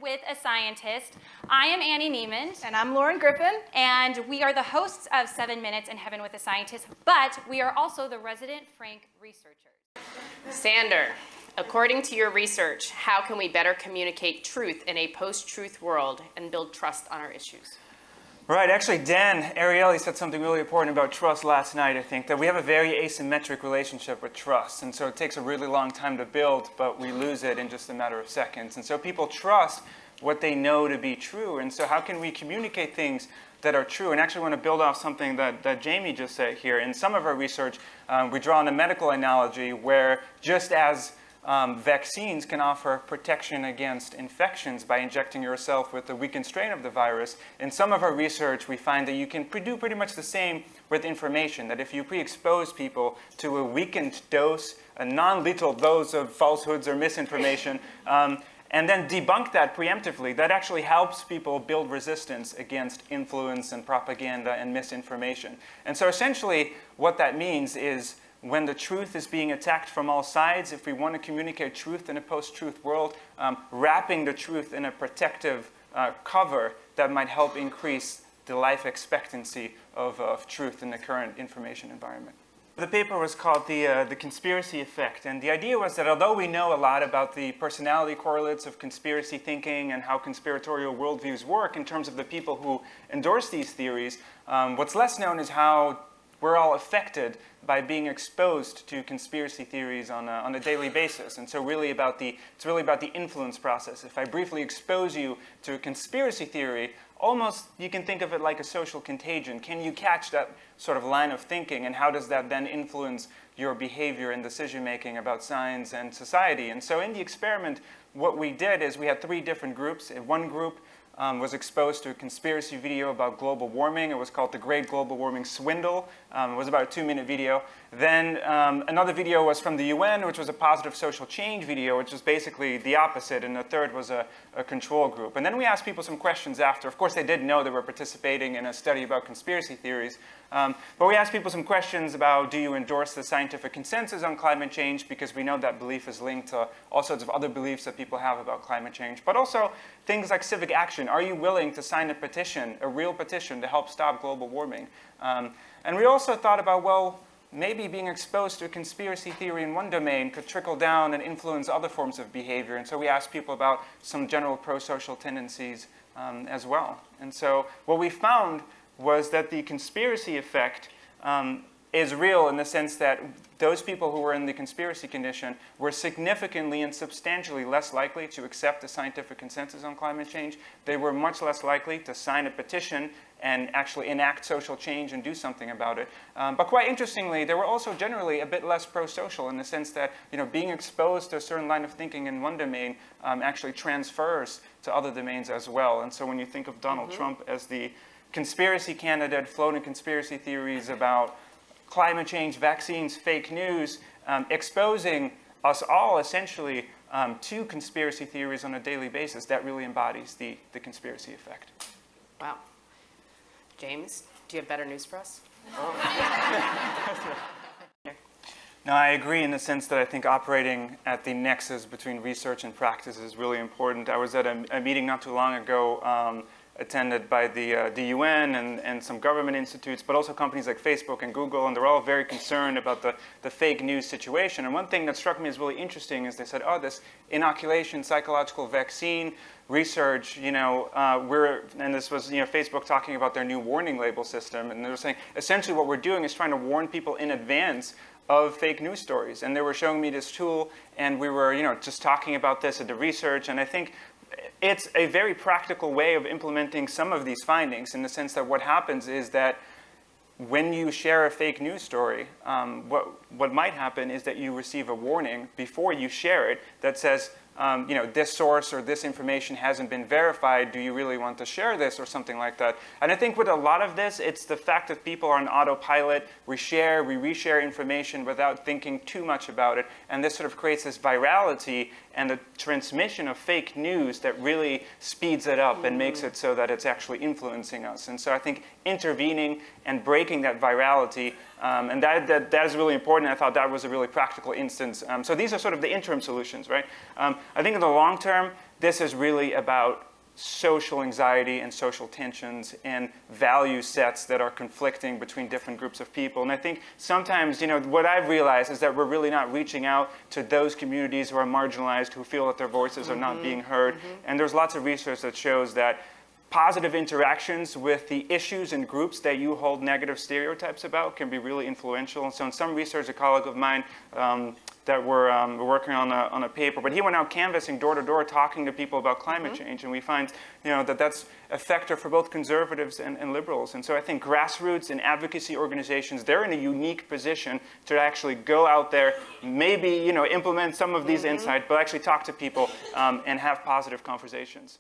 with a Scientist. I am Annie Neiman. And I'm Lauren Griffin. And we are the hosts of 7 Minutes in Heaven with a Scientist, but we are also the resident Frank researchers. Sander, according to your research, how can we better communicate truth in a post-truth world and build trust on our issues? Right, actually Dan Ariely said something really important about trust last night, I think, that we have a very asymmetric relationship with trust. And so it takes a really long time to build, but we lose it in just a matter of seconds. And so people trust what they know to be true. And so how can we communicate things that are true? And actually I want to build off something that Jamie just said here. In some of our research, we draw on a medical analogy where just as vaccines can offer protection against infections by injecting yourself with a weakened strain of the virus. In some of our research, we find that you can do pretty much the same with information, that if you pre-expose people to a weakened dose, a non-lethal dose of falsehoods or misinformation, and then debunk that preemptively, that actually helps people build resistance against influence and propaganda and misinformation. And so essentially, what that means is when the truth is being attacked from all sides, if we want to communicate truth in a post-truth world, wrapping the truth in a protective cover that might help increase the life expectancy of truth in the current information environment. The paper was called the Conspiracy Effect, and the idea was that although we know a lot about the personality correlates of conspiracy thinking and how conspiratorial worldviews work in terms of the people who endorse these theories, what's less known is how we're all affected by being exposed to conspiracy theories on a daily basis. And so it's really about the influence process. If I briefly expose you to a conspiracy theory, almost you can think of it like a social contagion. Can you catch that sort of line of thinking, and how does that then influence your behavior and decision making about science and society? And so in the experiment, what we did is we had 3 different groups. One group was exposed to a conspiracy video about global warming. It was called The Great Global Warming Swindle. It was about a 2-minute video. Then another video was from the UN, which was a positive social change video, which was basically the opposite. And the third was a control group. And then we asked people some questions after. Of course, they did know they were participating in a study about conspiracy theories. But we asked people some questions about, do you endorse the scientific consensus on climate change? Because we know that belief is linked to all sorts of other beliefs that people have about climate change. But also things like civic action. Are you willing to sign a petition, a real petition, to help stop global warming? And we also thought about, well, maybe being exposed to a conspiracy theory in one domain could trickle down and influence other forms of behavior. And so we asked people about some general pro-social tendencies as well. And so what we found was that the conspiracy effect is real in the sense that those people who were in the conspiracy condition were significantly and substantially less likely to accept the scientific consensus on climate change. They were much less likely to sign a petition and actually enact social change and do something about it. But quite interestingly, they were also generally a bit less pro-social in the sense that being exposed to a certain line of thinking in one domain actually transfers to other domains as well. And so when you think of Donald Trump as the conspiracy candidate floating conspiracy theories about climate change, vaccines, fake news, exposing us all essentially to conspiracy theories on a daily basis, that really embodies the conspiracy effect. Wow. James, do you have better news for us? No, I agree in the sense that I think operating at the nexus between research and practice is really important. I was at a meeting not too long ago attended by the UN and some government institutes, but also companies like Facebook and Google, and they're all very concerned about the fake news situation. And one thing that struck me as really interesting is they said, oh, this inoculation psychological vaccine research, and this was Facebook talking about their new warning label system, and they were saying essentially what we're doing is trying to warn people in advance of fake news stories. And they were showing me this tool, and we were just talking about this at the research, and I think it's a very practical way of implementing some of these findings in the sense that what happens is that when you share a fake news story, what might happen is that you receive a warning before you share it that says, this source or this information hasn't been verified. Do you really want to share this or something like that? And I think with a lot of this, it's the fact that people are on autopilot. We reshare information without thinking too much about it. And this sort of creates this virality and the transmission of fake news that really speeds it up and makes it so that it's actually influencing us. And so I think intervening and breaking that virality, and that is really important. I thought that was a really practical instance. So these are sort of the interim solutions, right? I think in the long term, this is really about social anxiety and social tensions and value sets that are conflicting between different groups of people. And I think sometimes, what I've realized is that we're really not reaching out to those communities who are marginalized, who feel that their voices are not being heard. And there's lots of research that shows that positive interactions with the issues and groups that you hold negative stereotypes about can be really influential. And so in some research, a colleague of mine that we're working on a paper, but he went out canvassing door to door, talking to people about climate change, and we find that that's effective for both conservatives and liberals. And so I think grassroots and advocacy organizations, they're in a unique position to actually go out there, maybe implement some of these insights, but actually talk to people and have positive conversations.